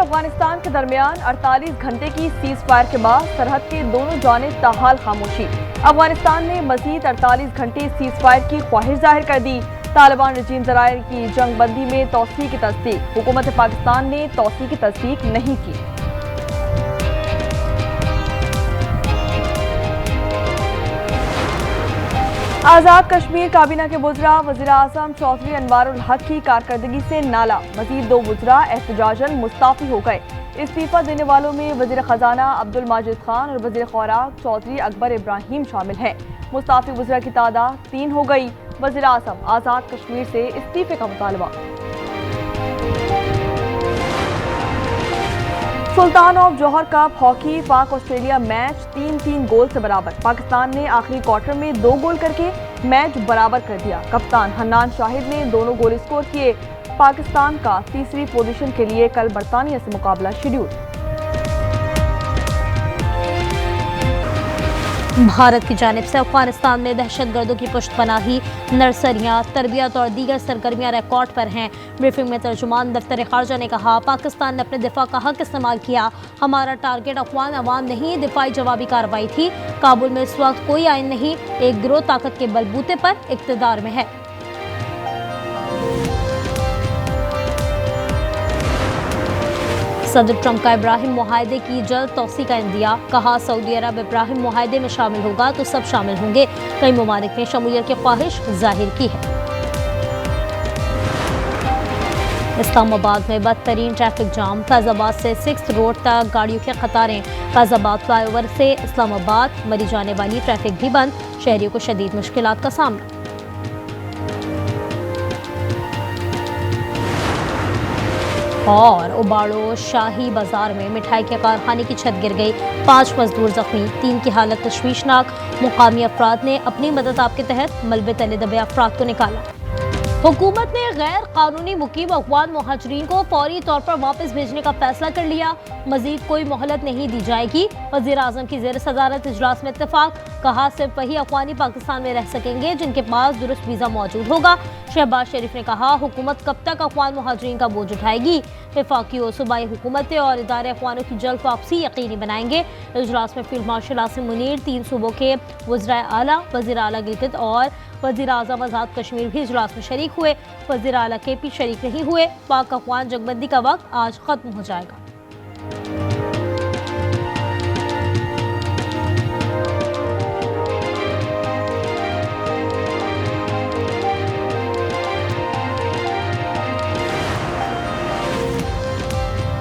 अफगानिस्तान के दरमियान 48 घंटे की सीज फायर के बाद सरहद के दोनों जानिब ताहाल खामोशी। अफगानिस्तान ने मजीद 48 घंटे सीज फायर की ख्वाहिश जाहिर कर दी। तालिबान रजीम ज़राइर की जंगबंदी में तौसीक की तस्दीक। हुकूमत पाकिस्तान ने तौसीक की तस्दीक नहीं की। आज़ाद कश्मीर काबीना के वज़रा वज़ीर आज़म चौधरी अनवारुल हक की कारकर्दगी से नाला। मज़ीद 2 वज़रा एहतजाजन मुस्ताफ़ी हो गए। इस्तीफ़ा देने वालों में वज़ीर ख़जाना अब्दुल माजिद खान और वज़ीर ख़ुराक चौधरी अकबर इब्राहिम शामिल हैं। मुस्ताफ़ी वज़रा की तादाद 3 हो गई। वज़ीर आज़म आज़ाद कश्मीर से इस्तीफ़े का मुतालबा। सुल्तान ऑफ जौहर कप हॉकी पाक ऑस्ट्रेलिया मैच 3-3 गोल से बराबर। पाकिस्तान ने आखिरी क्वार्टर में 2 गोल करके मैच बराबर कर दिया। कप्तान हन्नान शाहिद ने दोनों गोल स्कोर किए। पाकिस्तान का तीसरी पोजीशन के लिए कल बरतानिया से मुकाबला शेड्यूल। भारत की जानिब से अफगानिस्तान में दहशतगर्दों की पुश्तपनाही, नर्सरियां, तरबियत और दीगर सरगर्मियां रिकॉर्ड पर हैं। ब्रीफिंग में तर्जुमान दफ्तर खारजा ने कहा, पाकिस्तान ने अपने दिफा का हक इस्तेमाल किया। हमारा टारगेट अफगान अवाम नहीं, दिफाई जवाबी कार्रवाई थी। काबुल में इस वक्त कोई आइन नहीं, एक गिरोह ताकत के बलबूते पर इक़्तिदार में है। सदर ट्रंप का इब्राहिम मुआहदे की जल्द तौसीक का इंदिया। कहा, सऊदी अरब इब्राहिम मुआहदे में शामिल होगा तो सब शामिल होंगे। कई ममालिक ने शमूलियत की ख्वाहिश जाहिर की है। इस्लामाबाद में बदतरीन ट्रैफिक जाम। फैजाबाद से 6 रोड तक गाड़ियों की कतारें। फैजाबाद फ्लाईओवर से इस्लामाबाद मरी जाने वाली ट्रैफिक भी बंद। शहरियों को शदीद मुश्किलात का सामना। और उबाड़ो शाही बाजार में मिठाई के कारखाने की छत गिर गई। 5 मजदूर जख्मी, 3 की हालत तशवीशनाक। मुकामी अफराद ने अपनी मदद आप के तहत मलबे तले दबे अफराद को निकाला। हुकूमत ने गैर कानूनी मुकीम अफगान मुहाजिरीन को फौरी तौर पर वापस भेजने का फैसला कर लिया। मजीद कोई मोहलत नहीं दी जाएगी। वज़ीर आज़म की ज़ेर सदारत इजलास में इत्तेफाक। कहा, सिर्फ वही अफगानी पाकिस्तान में रह सकेंगे जिनके पास दुरुस्त वीज़ा मौजूद होगा। शहबाज शरीफ ने कहा, हुकूमत कब तक अफगान मुहाजिरीन का बोझ उठाएगी। वफाकी और सूबाई हुकूमतें और इदारे अफगानों की जल्द वापसी यकीनी बनाएंगे। इजलास में फील्ड मार्शल आसिम मुनीर, 3 सूबों के वज़राए आला, वज़ीर आला गिलगित और वज़ीर आज़म आज़ाद कश्मीर भी इजलास में शरीक हुए। वज़ीर आला KP शरीक नहीं हुए। पाक अफगान जंगबंदी का वक्त आज खत्म हो जाएगा।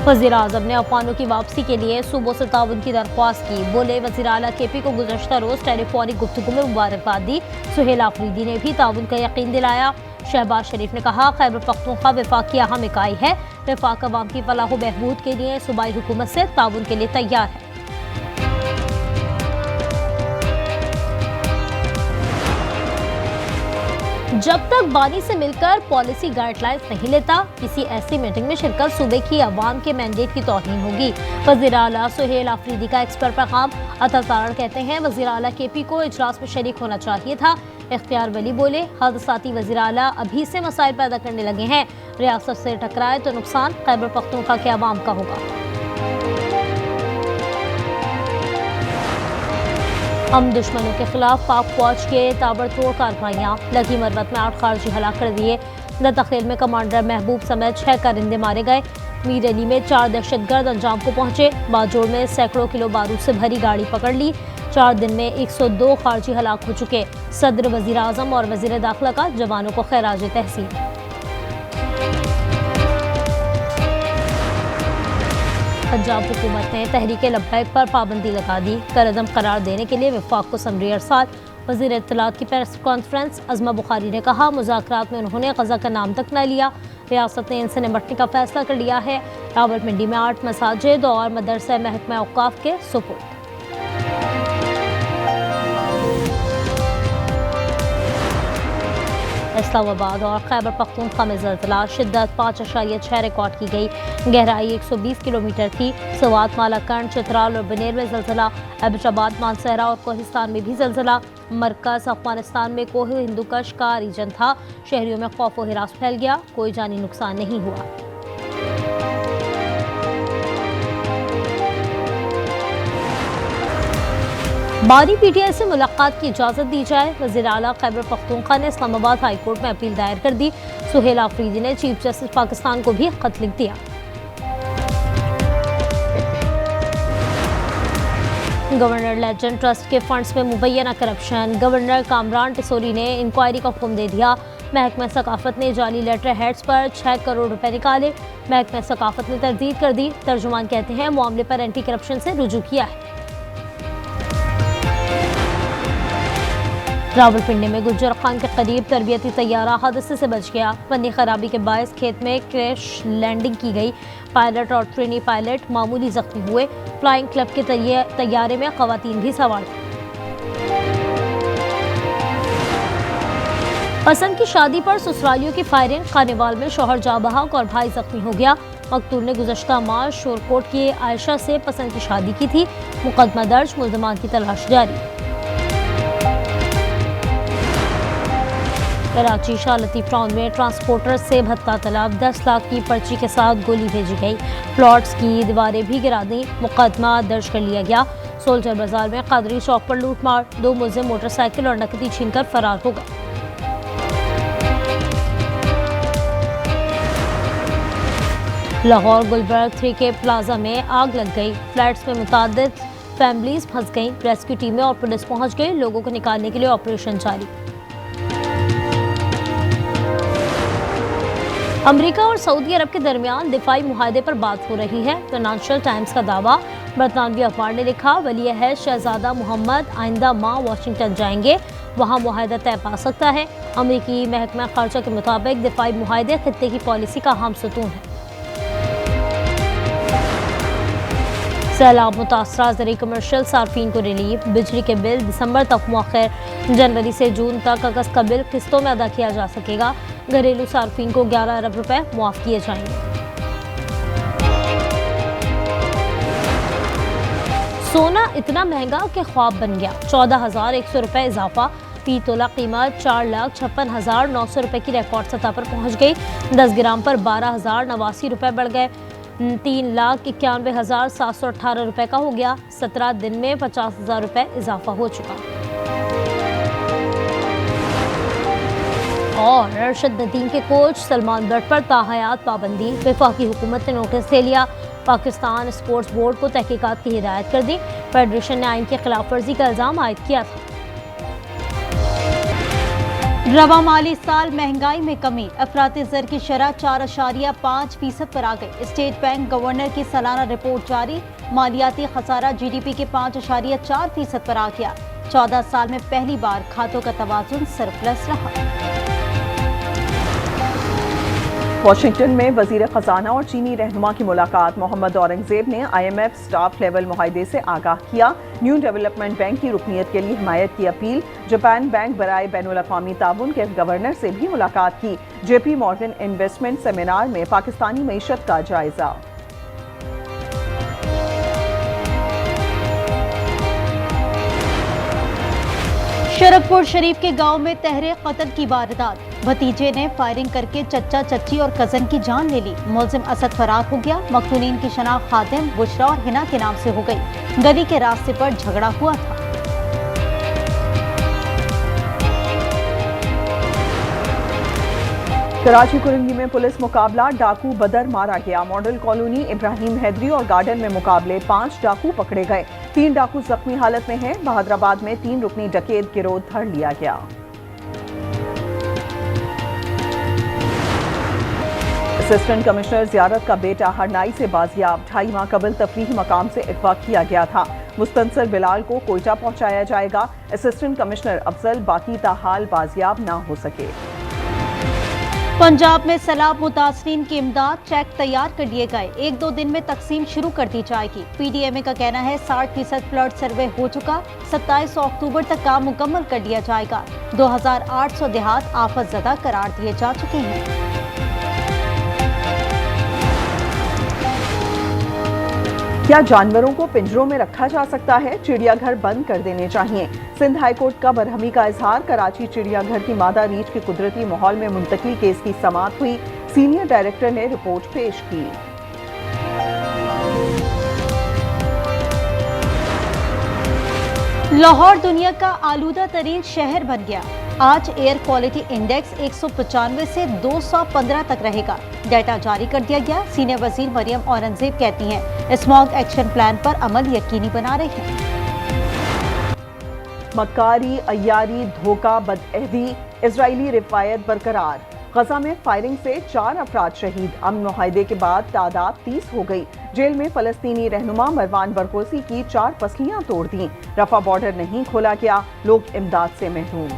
वज़ीर आज़म ने अफगानों की वापसी के लिए सूबों से ताउन की दरख्वास्त की। बोले, वज़ीर आला KP को गुज़श्ता रोज़ टेलीफोनिक गुफ्तगू में मुबारकबाद दी। सुहेल आफरीदी ने भी ताउन का यकीन दिलाया। शहबाज शरीफ ने कहा, खैबर पख्तूनख्वा वफाक की अहम इकाई है। वफाक अवाम की फलाह व बहबूद के लिए सूबाई हुकूमत से ताउन के लिए तैयार है। जब तक बानी से मिलकर पॉलिसी गाइडलाइंस नहीं लेता, किसी ऐसी मीटिंग में शिरकत सूबे की अवाम के मैंडेट की तौहीन होगी। वज़ीर आला सुहेल आफरीदी का एक्सपर्ट पैगाम। अता तारण कहते हैं, वज़ीर आला KP को इजलास में शरीक होना चाहिए था। इख्तियार वली बोले, हादसाती वज़ीर आला अभी से मसाइल पैदा करने लगे हैं। रियासत से टकराए तो नुकसान खैबर पख्तूनख्वा के अवाम का होगा। हम दुश्मनों के खिलाफ पाक फौज के ताबड़तोड़ कार्रवाइयाँ। लगी मरवत में 8 खारजी हलाक कर दिए। दतखेल में कमांडर महबूब समेत 6 कारिंदे मारे गए। मीर अली में 4 दहशतगर्द अंजाम को पहुंचे। बाजोड़ में सैकड़ों किलो बारूद से भरी गाड़ी पकड़ ली। 4 दिन में 102 खारजी हलाक हो चुके। सदर, वज़ीर आज़म और वज़ीर दाखिला का जवानों को खैराज तहसीन। पंजाब हुकूमत ने तहरीक लब्बैक पर पाबंदी लगा दी। करदम करार देने के लिए वफाक को समरी अरसाल। वज़ीर इत्तलात की प्रेस कॉन्फ्रेंस। अज़मा बुखारी ने कहा, मुज़ाकरात में उन्होंने ग़ज़ा का नाम तक न लिया। रियासत ने इनसे निपटने का फैसला कर लिया है। रावलपिंडी में 8 मसाजिद और मदरसा महकमा औक़ाफ़ के सुपुर्द। इस्लामाबाद और खैबर पख्तूनख्वा में ज़लज़ला। शिद्दत 5.6 रिकॉर्ड की गई। गहराई 120 किलोमीटर थी। सवात, मालाकंड, चित्राल और बनेर में ज़लज़ला। एबटाबाद, मानसहरा और कोहिस्तान में भी ज़लज़ला। मरकज़ अफगानिस्तान में कोह हिंदुकश का रीजन था। शहरियों में खौफ व हिरास फैल गया। कोई जानी नुकसान नहीं हुआ। बानी पीटीआई से मुलाकात की इजाजत दी जाए। वज़ीर आला खैबर पख्तूनख्वा ने इस्लामाबाद हाई कोर्ट में अपील दायर कर दी। सुहेल आफरीदी ने चीफ जस्टिस पाकिस्तान को भी खत लिख दिया। गवर्नर लेजेंड ट्रस्ट के फंड्स में मुबैना करप्शन, गवर्नर कामरान टिसोरी ने इंक्वायरी का हुक्म दे दिया। महकमा सकाफत ने जाली लेटर हेड्स पर 6 करोड़ रुपए निकाले। महकमा सकाफत ने तरदीद कर दी। तर्जुमान कहते हैं मामले पर एंटी करप्शन से रुजू किया है। रावलपिंडी में गुज्जर खान के करीब तरबियती तैयारा हादसे से बच गया। पन्नी खराबी के बायस खेत में क्रैश लैंडिंग की गई। पायलट और ट्रेनी पायलट मामूली जख्मी हुए। फ्लाइंग क्लब के तैयारे में खवातीन भी सवार थी। पसंद की शादी पर ससुरालियों की फायरिंग, खानेवाल में शौहर जाँ बहक और भाई जख्मी हो गया। मकतूल ने गुज़श्ता माह शोरकोट की आयशा से पसंद की शादी की थी। मुकदमा दर्ज, मुल्ज़िमान की तलाश जारी। कराची शाह लतीफ टाउन में ट्रांसपोर्टर से भत्ता तलब, 10 लाख की पर्ची के साथ गोली भेजी गई। प्लॉट्स की दीवारें भी गिरा दी। मुकदमा दर्ज कर लिया गया। सोल्जर बाजार में कादरी चौक पर लूटमार, 2 मुलजिम मोटरसाइकिल और नकदी छीनकर फरार हो गए। लाहौर गुलबर्ग 3K प्लाजा में आग लग गई। फ्लैट्स में मुतादिद फैमिलीज फंस गईं। रेस्क्यू टीमें और पुलिस पहुंच गई। लोगों को निकालने के लिए ऑपरेशन जारी। अमेरिका और सऊदी अरब के दरमियान दिफाई मुआहदे पर बात हो रही है। फाइनेंशियल टाइम्स का दावा। बरतानवी अखबार ने लिखा, वली अहद शहजादा मोहम्मद आइंदा माह वाशिंगटन जाएंगे, वहां मुआहदा तय पा सकता है। अमेरिकी महकमा खारजा के मुताबिक दिफाई मुआहदे खित्ते की पॉलिसी का अहम सतून है। सैलाब मुतासरा ज़रूरी कमर्शियल सार्फिन को रिलीफ। बिजली के बिल दिसंबर तक मुअख्खर, जनवरी से जून तक अगस्त का बिल किस्तों में अदा किया जा सकेगा। घरेलू सार्फिन को 11 अरब रुपए मुआफ किए जाएंगे। सोना इतना महंगा कि ख्वाब बन गया, 14,100 रुपए इजाफा। फी तोला कीमत 4,56,900 रुपए की रिकॉर्ड सतह पर पहुंच गई। 10 ग्राम पर 12,089 रुपए बढ़ गए। 3,91,718 रुपए का हो गया। 17 दिन में 50,000 रुपए इजाफा हो चुका। और अरशद नदीम के कोच सलमान बट पर ताहयात पाबंदी। वफाकी हुकूमत ने नोटिस ले लिया। पाकिस्तान स्पोर्ट्स बोर्ड को तहकीकात की हिदायत कर दी। फेडरेशन ने आइन की खिलाफ वर्जी का इल्जाम आयद किया था। रवा माली साल महंगाई में कमी, अफराती ज़र की शरह 4.5% पर आ गई। स्टेट बैंक गवर्नर की सालाना रिपोर्ट जारी। मालियाती खसारा GDP के 5.4% पर आ गया। 14 साल में पहली बार खातों का तवाज़ुन सरप्लस रहा। वाशिंगटन में वजीर खजाना और चीनी रहनुमा की मुलाकात। मोहम्मद औरंगजेब ने IMF स्टाफ लेवल मुआहदे से आगाह किया। न्यू डेवलपमेंट बैंक की रुकनीत के लिए हिमायत की अपील। जापान बैंक बराए बैनुल अक़वामी ताउन के गवर्नर से भी मुलाकात की। JP मॉर्गन इन्वेस्टमेंट सेमिनार में पाकिस्तानी मईशत का जायजा। शरकपुर शरीफ के गांव में तहरे कत्ल की वारदात। भतीजे ने फायरिंग करके चचा चची और कजन की जान ले ली। मुलजिम असद फरार हो गया। मकतूलीन की शनाख्त खातिम, बुशरा और हिना के नाम से हो गई। गली के रास्ते पर झगड़ा हुआ था। कराची कुरंगी में पुलिस मुकाबला, डाकू बदर मारा गया। मॉडल कॉलोनी इब्राहिम हैदरी और गार्डन में मुकाबले, 5 डाकू पकड़े गए। 3 डाकू जख्मी हालत में हैं। बहादुराबाद में 3 रुकनी डकैत गिरोह धर लिया गया। असिस्टेंट कमिश्नर जियारत का बेटा हरनाई से बाजियाब। 2.5 माह कबल तफरीही मकाम से अगवा किया गया था। मुस्तंसर बिलाल को कोयटा पहुंचाया जाएगा। असिस्टेंट कमिश्नर अफजल बाकी ताहाल बाजियाब ना हो सके। पंजाब में सैलाब मुतासरीन की इमदाद, चेक तैयार कर लिए गए। 1-2 दिन में तकसीम शुरू कर दी जाएगी। PDMA का कहना है 60% फ्लड सर्वे हो चुका। 27 अक्टूबर तक काम मुकम्मल कर दिया जाएगा। 2800 देहात आफत ज़दा करार दिए जा चुके हैं। क्या जानवरों को पिंजरों में रखा जा सकता है? चिड़ियाघर बंद कर देने चाहिए। सिंध हाईकोर्ट का बरहमी का इजहार। कराची चिड़ियाघर की मादा रीछ के कुदरती माहौल में मुंतकिल केस की समाअत हुई। सीनियर डायरेक्टर ने रिपोर्ट पेश की। लाहौर दुनिया का आलूदा तरीन शहर बन गया। आज एयर क्वालिटी इंडेक्स 195 से 215 तक रहेगा। डाटा जारी कर दिया गया। सीनियर वजीर मरियम औरंगजेब कहती हैं स्मॉग एक्शन प्लान पर अमल यकीनी बना रही हैं। मक्कारी, अय्यारी, धोखा, बदअहदी, इजरायली रिवायत बरकरार। गजा में फायरिंग से 4 अफराद शहीद। अमन मुआहदे के बाद तादाद 30 हो गई। जेल में फलस्तीनी रहनुमा मरवान बरगोसी की 4 पसलियां तोड़ दी। रफा बॉर्डर नहीं खोला गया, लोग इमदाद से महरूम।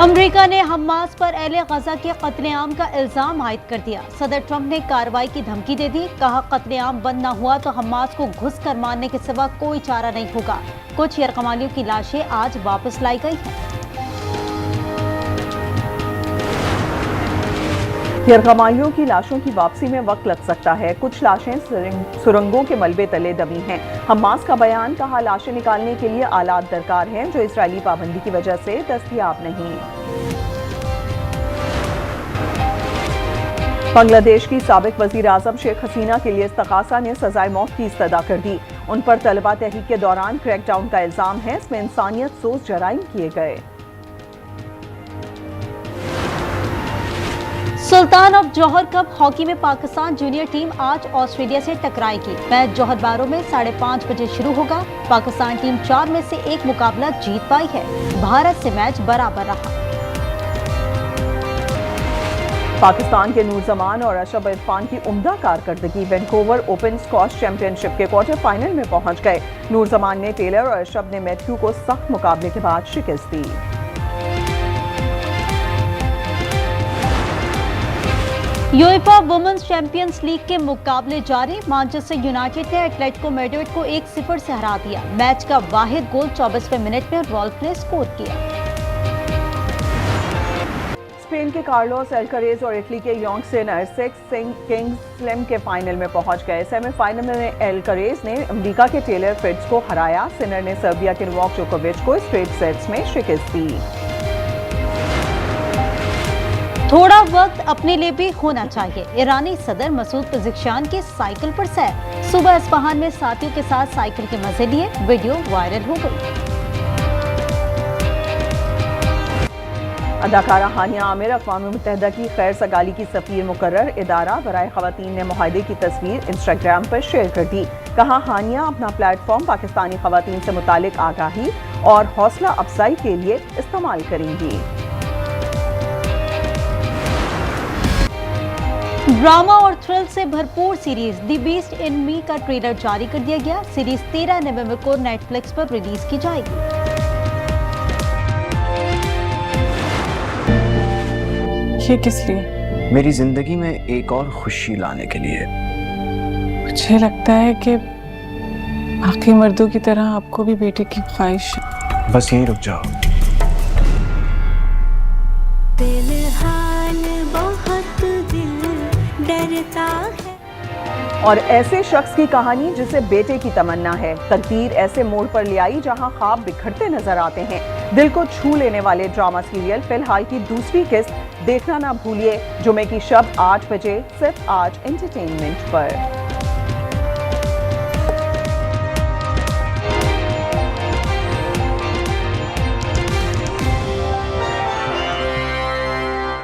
अमेरिका ने हमास पर अहले गजा के कत्लेआम का इल्जाम आयद कर दिया। सदर ट्रंप ने कार्रवाई की धमकी दे दी। कहा कत्लेआम बंद न हुआ तो हमास को घुस कर मारने के सिवा कोई चारा नहीं होगा। कुछ यरगमालियों की लाशें आज वापस लाई गई हैं। यरगमालियों की लाशों की वापसी में वक्त लग सकता है। कुछ लाशें सुरंगों के मलबे तले दबी हैं। हमास का बयान। कहा लाशें निकालने के लिए आलात दरकार हैं जो इजरायली पाबंदी की वजह से दस्तयाब नहीं। बांग्लादेश की साबिक वजीर आजम शेख हसीना के लिए इस्तगासा ने सजाए मौत की इस्तदा कर दी। उन पर तलबा तहरीक के दौरान क्रैकडाउन का इल्जाम है। इसमें इंसानियत सोज जराइम किए गए। सुल्तान ऑफ जौहर कप हॉकी में पाकिस्तान जूनियर टीम आज ऑस्ट्रेलिया से टकराएगी। मैच जौहर बारो में 5:30 बजे शुरू होगा। पाकिस्तान टीम 4 में से 1 मुकाबला जीत पाई है। भारत से मैच बराबर रहा। पाकिस्तान के नूर जमान और अशरफ इरफान की उम्दा कारकर्दगी। वैंकूवर ओपन स्क्वॉश चैंपियनशिप के क्वार्टर फाइनल में पहुंच गए। नूर जमान ने टेलर और अशरफ ने मैथ्यू को सख्त मुकाबले के बाद शिकस्त दी। यूएफा वुमेन्स चैंपियंस लीग के मुकाबले जारी। मैनचेस्टर यूनाइटेड ने एटलेटिको मैड्रिड को 1-0 से हरा दिया। मैच का वाहिद गोल 24वें मिनट में रॉल्फ ने स्कोर किया। स्पेन के कार्लोस अल्कारेज और इटली के योंग सिनर किंग्स स्लैम के फाइनल में पहुंच गए। सेमीफाइनल में अल्कारेज ने अमेरिका के टेलर फ्रिट्ज को हराया। सिनर ने सर्बिया के नोवाक जोकोविच को स्ट्रेट सेट्स में शिकस्त दी। थोड़ा वक्त अपने लिए भी होना चाहिए। ईरानी सदर मसूद पज़ेश्कियान की साइकिल पर सैर। सुबह इस्फहान में साथियों के साथ साइकिल के मजे लिए। वीडियो वायरल हो गई। अदाकारा हानिया आमिर अक़वाम मुत्तहिदा की खैर सगाली की सफ़ीर मुकर्रर। इदारा बराए ख़वातीन ने मुआहदे की तस्वीर इंस्टाग्राम पर शेयर कर दी। कहा हानिया अपना प्लेटफॉर्म पाकिस्तानी ख़वातीन से मुतालिक आगाही और हौसला अफजाई के लिए इस्तेमाल करेंगी। ड्रामा और थ्रिल से भरपूर सीरीज द बीस्ट इन मी का ट्रेलर जारी कर दिया गया। सीरीज 13 नवंबर को नेटफ्लिक्स पर रिलीज की जाएगी। ये किस लिए? मेरी जिंदगी में एक और खुशी लाने के लिए। मुझे लगता है कि बाकी मर्दों की तरह आपको भी बेटे की ख्वाहिश है। बस यहीं रुक जाओ। और ऐसे शख्स की कहानी जिसे बेटे की तमन्ना है। तकदीर ऐसे मोड़ पर ले आई जहां ख्वाब बिखरते नजर आते हैं। दिल को छू लेने वाले ड्रामा सीरियल फिलहाल की दूसरी किस्त देखना ना भूलिए। जुमे की शब 8 बजे सिर्फ आज एंटरटेनमेंट पर।